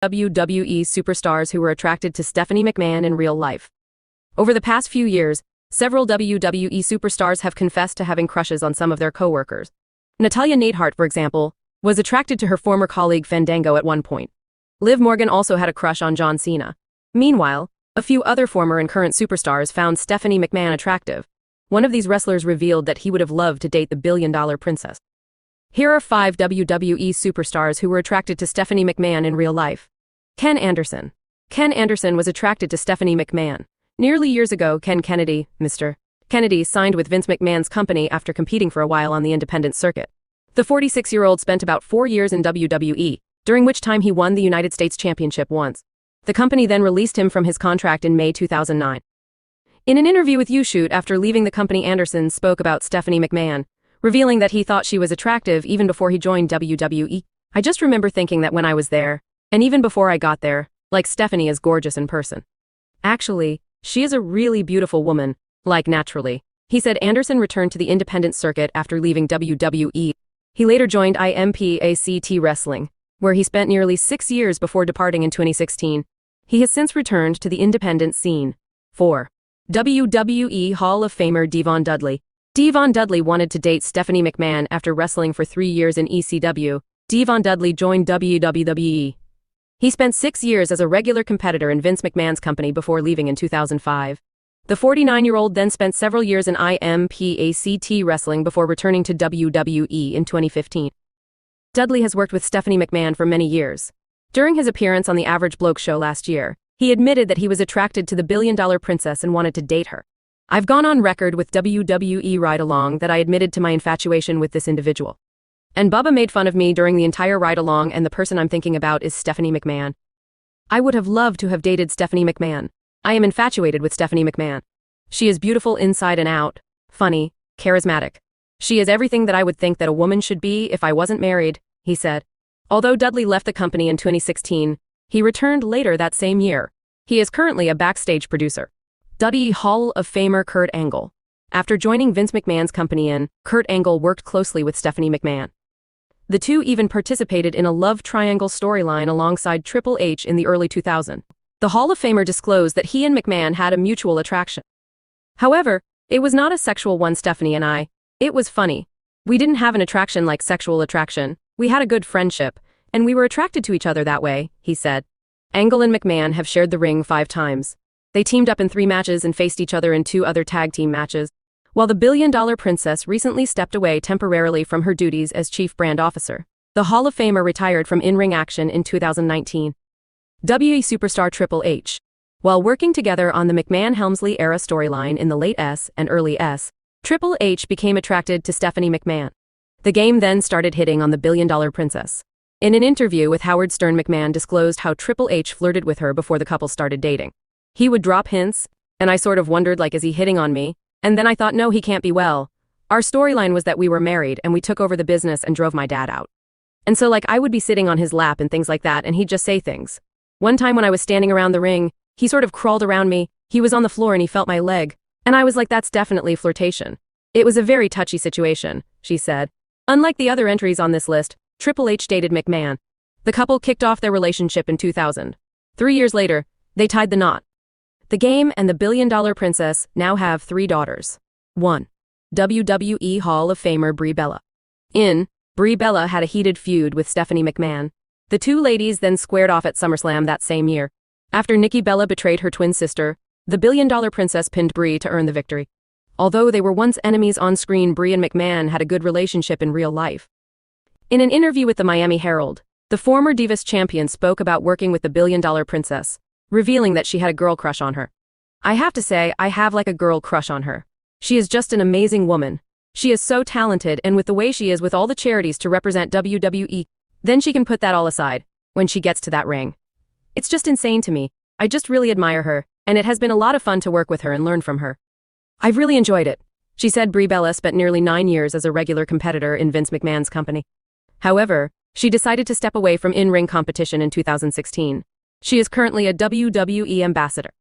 WWE Superstars who were attracted to Stephanie McMahon in real life. Over the past few years, several WWE superstars have confessed to having crushes on some of their co-workers. Natalya Neidhart, for example, was attracted to her former colleague Fandango at one point. Liv Morgan also had a crush on John Cena. Meanwhile, a few other former and current superstars found Stephanie McMahon attractive. One of these wrestlers revealed that he would have loved to date the billion-dollar princess. Here are 5 WWE superstars who were attracted to Stephanie McMahon in real life. Ken Anderson. Ken Anderson was attracted to Stephanie McMahon. Nearly years ago, Ken Kennedy, Mr. Kennedy, signed with Vince McMahon's company after competing for a while on the independent circuit. The 46-year-old spent about 4 years in WWE, during which time he won the United States Championship once. The company then released him from his contract in May 2009. In an interview with YouShoot after leaving the company, Anderson spoke about Stephanie McMahon, revealing that he thought she was attractive even before he joined WWE. "I just remember thinking that when I was there, and even before I got there, like Stephanie is gorgeous in person. Actually, she is a really beautiful woman, like naturally," he said. Anderson returned to the independent circuit after leaving WWE. He later joined Impact Wrestling, where he spent nearly 6 years before departing in 2016. He has since returned to the independent scene. 4. WWE Hall of Famer Devon Dudley. Devon Dudley wanted to date Stephanie McMahon after wrestling for 3 years in ECW. Devon Dudley joined WWE. He spent 6 years as a regular competitor in Vince McMahon's company before leaving in 2005. The 49-year-old then spent several years in Impact Wrestling before returning to WWE in 2015. Dudley has worked with Stephanie McMahon for many years. During his appearance on the Average Bloke show last year, he admitted that he was attracted to the billion-dollar princess and wanted to date her. "I've gone on record with WWE ride-along that I admitted to my infatuation with this individual. And Bubba made fun of me during the entire ride-along, and the person I'm thinking about is Stephanie McMahon. I would have loved to have dated Stephanie McMahon. I am infatuated with Stephanie McMahon. She is beautiful inside and out, funny, charismatic. She is everything that I would think that a woman should be if I wasn't married," he said. Although Dudley left the company in 2016, he returned later that same year. He is currently a backstage producer. WWE Hall of Famer Kurt Angle. After joining Vince McMahon's company, Kurt Angle worked closely with Stephanie McMahon. The two even participated in a love triangle storyline alongside Triple H in the early 2000s. The Hall of Famer disclosed that he and McMahon had a mutual attraction. However, it was not a sexual one. "Stephanie and I, it was funny. We didn't have an attraction like sexual attraction. We had a good friendship, and we were attracted to each other that way," he said. Angle and McMahon have shared the ring 5 times. They teamed up in 3 matches and faced each other in 2 other tag team matches. While the billion-dollar princess recently stepped away temporarily from her duties as chief brand officer, the Hall of Famer retired from in-ring action in 2019. WWE superstar Triple H. While working together on the McMahon-Helmsley era storyline in the late S and early S, Triple H became attracted to Stephanie McMahon. The game then started hitting on the billion-dollar princess. In an interview with Howard Stern, McMahon disclosed how Triple H flirted with her before the couple started dating. "He would drop hints, and I sort of wondered, like, is he hitting on me? And then I thought, no, he can't be. Well, our storyline was that we were married and we took over the business and drove my dad out. And so, like, I would be sitting on his lap and things like that, and he'd just say things. One time when I was standing around the ring, he sort of crawled around me. He was on the floor and he felt my leg. And I was like, that's definitely flirtation. It was a very touchy situation," she said. Unlike the other entries on this list, Triple H dated McMahon. The couple kicked off their relationship in 2000. 3 years later, they tied the knot. The game and the billion-dollar princess now have 3 daughters. 1. WWE Hall of Famer Brie Bella. Brie Bella had a heated feud with Stephanie McMahon. The 2 ladies then squared off at SummerSlam that same year. After Nikki Bella betrayed her twin sister, the billion-dollar princess pinned Brie to earn the victory. Although they were once enemies on screen, Brie and McMahon had a good relationship in real life. In an interview with the Miami Herald, the former Divas champion spoke about working with the billion-dollar princess, revealing that she had a girl crush on her. "I have to say, I have like a girl crush on her. She is just an amazing woman. She is so talented, and with the way she is with all the charities to represent WWE, then she can put that all aside when she gets to that ring. It's just insane to me. I just really admire her, and it has been a lot of fun to work with her and learn from her. I've really enjoyed it," she said. Brie Bella spent nearly 9 years as a regular competitor in Vince McMahon's company. However, she decided to step away from in-ring competition in 2016. She is currently a WWE ambassador.